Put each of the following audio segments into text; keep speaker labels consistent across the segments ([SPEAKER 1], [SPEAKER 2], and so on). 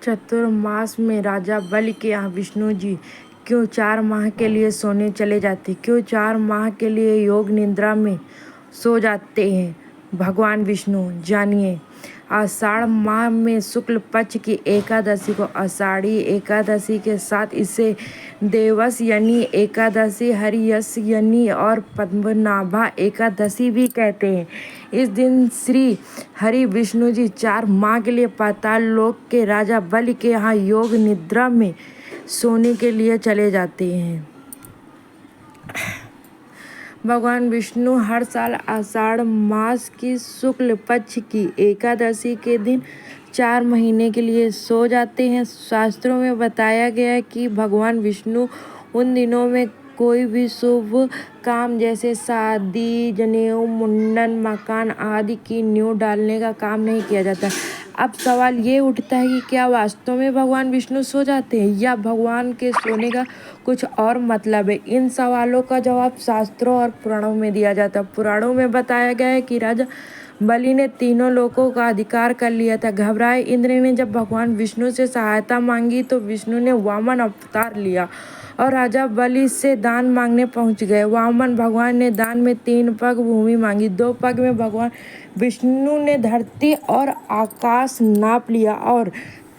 [SPEAKER 1] चतुर्मास में राजा बलि के यहाँ विष्णु जी क्यों 4 माह के लिए सोने चले जाते, क्यों 4 माह के लिए योग निद्रा में सो जाते हैं भगवान विष्णु, जानिए। आषाढ़ माह में शुक्ल पक्ष की एकादशी को आषाढ़ी एकादशी के साथ इसे देवस यानी एकादशी, हरियस यानी और पद्मनाभा एकादशी भी कहते हैं। इस दिन श्री हरि विष्णु जी 4 माह के लिए पाताल लोक के राजा बलि के यहाँ योग निद्रा में सोने के लिए चले जाते हैं। भगवान विष्णु हर साल आषाढ़ मास की शुक्ल पक्ष की एकादशी के दिन 4 महीने के लिए सो जाते हैं। शास्त्रों में बताया गया है कि भगवान विष्णु उन दिनों में कोई भी शुभ काम जैसे शादी, जनेऊ, मुंडन, मकान आदि की नींव डालने का काम नहीं किया जाता। अब सवाल ये उठता है कि क्या वास्तव में भगवान विष्णु सो जाते हैं या भगवान के सोने का कुछ और मतलब है। इन सवालों का जवाब शास्त्रों और पुराणों में दिया जाता है। पुराणों में बताया गया है कि राजा बलि ने तीनों लोकों का अधिकार कर लिया था। घबराए इंद्र ने जब भगवान विष्णु से सहायता मांगी तो विष्णु ने वामन अवतार लिया और राजा बलि से दान मांगने पहुंच गए। वामन भगवान ने दान में 3 पग भूमि मांगी। 2 पग में भगवान विष्णु ने धरती और आकाश नाप लिया और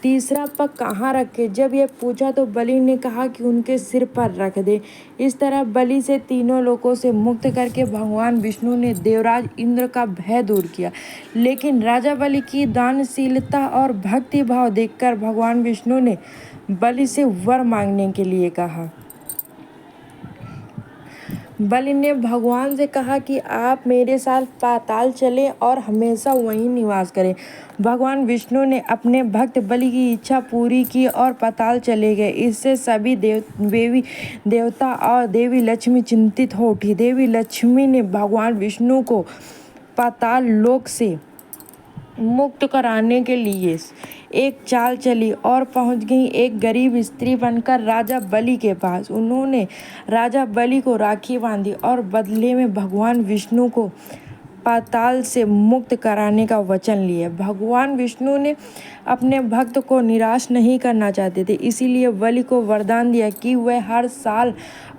[SPEAKER 1] तीसरा पग कहाँ रखे जब ये पूछा तो बलि ने कहा कि उनके सिर पर रख दे। इस तरह बलि से तीनों लोकों से मुक्त करके भगवान विष्णु ने देवराज इंद्र का भय दूर किया। लेकिन राजा बलि की दानशीलता और भक्ति भाव देखकर भगवान विष्णु ने बलि से वर मांगने के लिए कहा। बलि ने भगवान से कहा कि आप मेरे साथ पाताल चलें और हमेशा वहीं निवास करें। भगवान विष्णु ने अपने भक्त बलि की इच्छा पूरी की और पाताल चले गए। इससे सभी देवी देवता और देवी लक्ष्मी चिंतित हो उठी। देवी लक्ष्मी ने भगवान विष्णु को पाताल लोक से मुक्त कराने के लिए एक चाल चली और पहुंच गई एक गरीब स्त्री बनकर राजा बलि के पास। उन्होंने राजा बलि को राखी बांधी और बदले में भगवान विष्णु को पाताल से मुक्त कराने का वचन लिया। भगवान विष्णु ने अपने भक्त को निराश नहीं करना चाहते थे, इसीलिए बलि को वरदान दिया कि वह हर साल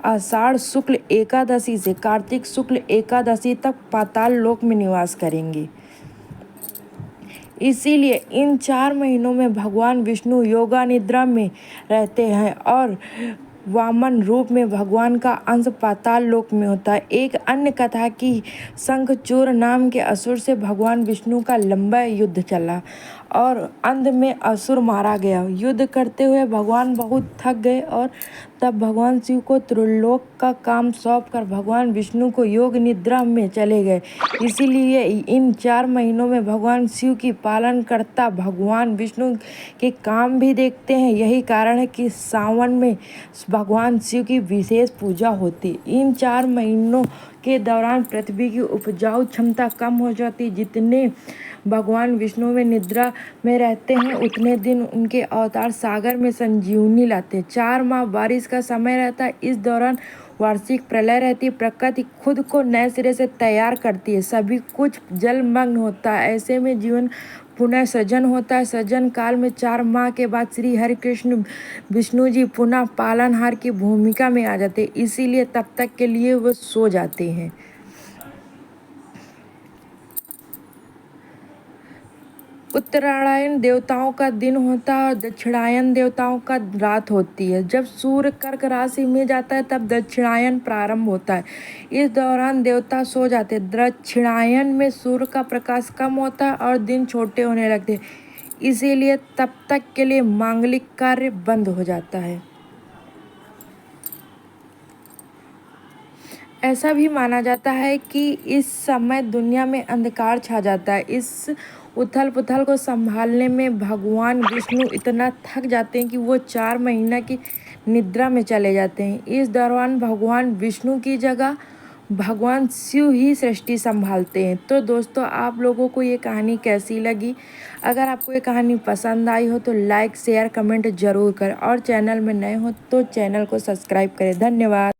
[SPEAKER 1] आषाढ़ शुक्ल एकादशी से कार्तिक शुक्ल एकादशी तक पाताल लोक में निवास करेंगे। इसीलिए इन 4 महीनों में भगवान विष्णु योगा निद्रा में रहते हैं और वामन रूप में भगवान का अंश पाताल लोक में होता है। एक अन्य कथा की शंखचूड़ नाम के असुर से भगवान विष्णु का लंबा युद्ध चला और अंत में असुर मारा गया। युद्ध करते हुए भगवान बहुत थक गए और तब भगवान शिव को त्रिलोक का काम सौंपकर भगवान विष्णु को योग निद्रा में चले गए। इसीलिए इन 4 महीनों में भगवान शिव की पालनकर्ता भगवान विष्णु के काम भी देखते हैं। यही कारण है कि सावन में भगवान शिव की विशेष पूजा होती। इन 4 महीनों के दौरान पृथ्वी की उपजाऊ क्षमता कम हो जाती। जितने भगवान विष्णु में निद्रा में रहते हैं उतने दिन उनके अवतार सागर में संजीवनी लाते हैं। 4 माह बारिश का समय रहता है। इस दौरान वार्षिक प्रलय रहती है। प्रकृति खुद को नए सिरे से तैयार करती है। सभी कुछ जलमग्न होता है। ऐसे में जीवन पुनः सृजन होता है। सृजन काल में 4 माह के बाद श्री हरि कृष्ण विष्णु जी पुनः पालनहार की भूमिका में आ जाते हैं। इसीलिए तब तक के लिए वो सो जाते हैं। उत्तरायण देवताओं का दिन होता है और दक्षिणायन देवताओं का रात होती है। जब सूर्य कर्क राशि में जाता है तब दक्षिणायन प्रारंभ होता है। इस दौरान देवता सो जाते हैं। दक्षिणायन में सूर्य का प्रकाश कम होता है और दिन छोटे होने लगते हैं। इसीलिए तब तक के लिए मांगलिक कार्य बंद हो जाता है। ऐसा भी माना जाता है कि इस समय दुनिया में अंधकार छा जाता है। इस उथल पुथल को संभालने में भगवान विष्णु इतना थक जाते हैं कि वो 4 महीना की निद्रा में चले जाते हैं। इस दौरान भगवान विष्णु की जगह भगवान शिव ही सृष्टि संभालते हैं। तो दोस्तों, आप लोगों को ये कहानी कैसी लगी? अगर आपको ये कहानी पसंद आई हो तो लाइक शेयर कमेंट ज़रूर करें और चैनल में नए हो तो चैनल को सब्सक्राइब करें। धन्यवाद।